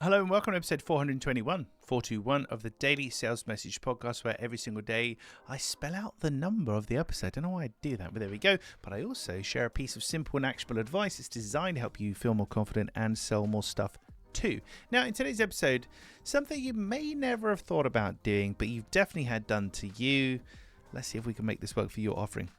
Hello and welcome to episode 421 of the Daily Sales Message Podcast, where every single day I spell out the number of the episode. I don't know why I do that, but there we go. But I also share a piece of simple and actionable advice that's designed to help you feel more confident and sell more stuff too. Now, in today's episode, something you may never have thought about doing, but you've definitely had done to you. Let's see if we can make this work for your offering.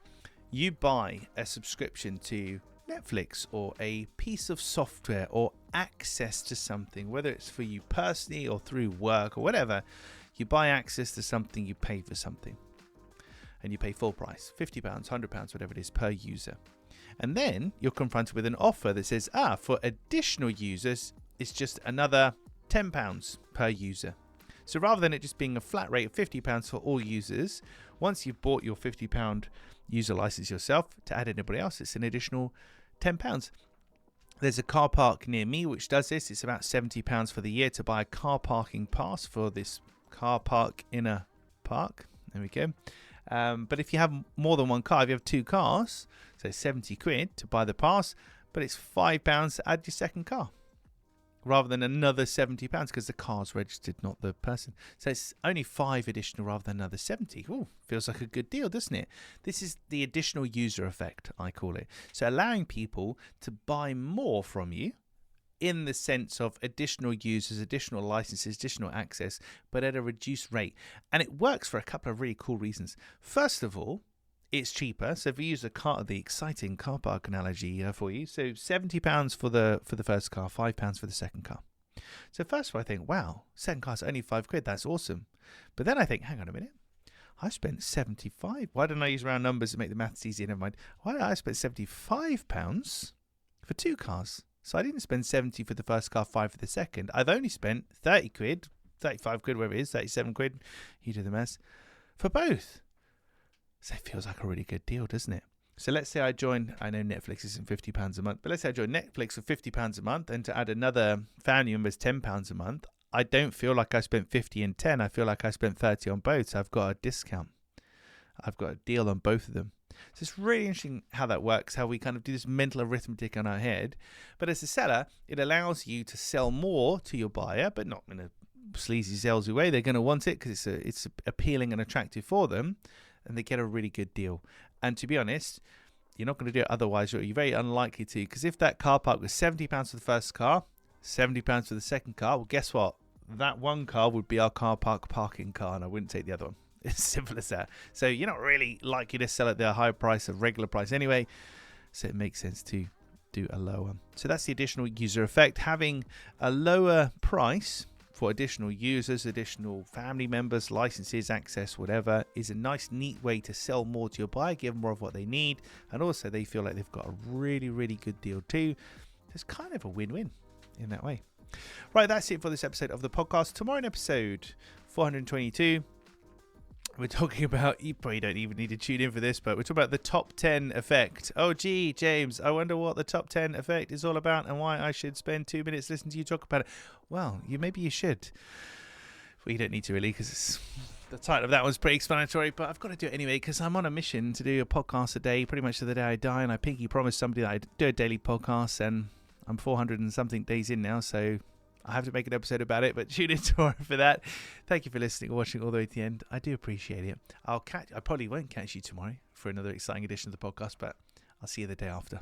You buy a subscription to Netflix or a piece of software or access to something, whether it's for you personally or through work or whatever. You buy access to something, you pay for something, and you pay full price, £50, £100, whatever it is per user. And then you're confronted with an offer that says, for additional users, it's just another £10 per user. So rather than it just being a flat rate of £50 for all users, once you've bought your £50 user license yourself, to add anybody else, it's an additional £10. There's a car park near me which does this. It's about £70 for the year to buy a car parking pass for this car park in a park. There we go. But if you have more than one car, if you have two cars, so £70 to buy the pass, but it's £5 to add your second car, rather than another £70 because the car's registered, not the person. So it's only 5 additional rather than another 70. Ooh, feels like a good deal, doesn't it? This is the additional user effect, I call it. So allowing people to buy more from you in the sense of additional users, additional licenses, additional access, but at a reduced rate. And it works for a couple of really cool reasons. First of all, it's cheaper. So if we use the exciting car park analogy for you, so £70 for the first car, £5 for the second car. So first of all, I think, wow, second car's only £5. That's awesome. But then I think, hang on a minute, I spent 75. Why don't I use round numbers to make the maths easier? Never mind. Why did I spend £75 for 2 cars? So I didn't spend 70 for the first car, 5 for the second. I've only spent £30, £35, whatever it is, £37. You do the maths for both. So it feels like a really good deal, doesn't it? So let's say I know Netflix isn't £50 a month, but let's say I join Netflix for £50 a month, and to add another family member is £10 a month. I don't feel like I spent 50 and 10. I feel like I spent 30 on both. So I've got a discount. I've got a deal on both of them. So it's really interesting how that works, how we kind of do this mental arithmetic on our head. But as a seller, it allows you to sell more to your buyer, but not in a sleazy, salesy way. They're going to want it because it's appealing and attractive for them, and they get a really good deal. And to be honest, you're not going to do it otherwise. You're very unlikely to, because if that car park was £70 for the first car, £70 for the second car, well, guess what? That one car would be our car park parking car, and I wouldn't take the other one. It's simple as that. So you're not really likely to sell at the higher price of regular price anyway. So it makes sense to do a lower. So that's the additional user effect. Having a lower price for additional users, additional family members, licenses, access, whatever, is a nice, neat way to sell more to your buyer, give them more of what they need, and also they feel like they've got a really, really good deal too. It's kind of a win-win in that way. Right, that's it for this episode of the podcast. Tomorrow in episode 422, we're talking about, you probably don't even need to tune in for this, but we're talking about the top 10 effect. Oh, gee, James, I wonder what the top 10 effect is all about and why I should spend 2 minutes listening to you talk about it. Well, maybe you should. Well, you don't need to really, because the title of that one's pretty explanatory, but I've got to do it anyway because I'm on a mission to do a podcast a day, pretty much to the day I die, and I pinky promised somebody that I'd do a daily podcast, and I'm 400 and something days in now, so I have to make an episode about it, but tune in tomorrow for that. Thank you for listening or watching all the way to the end. I do appreciate it. I probably won't catch you tomorrow for another exciting edition of the podcast, but I'll see you the day after.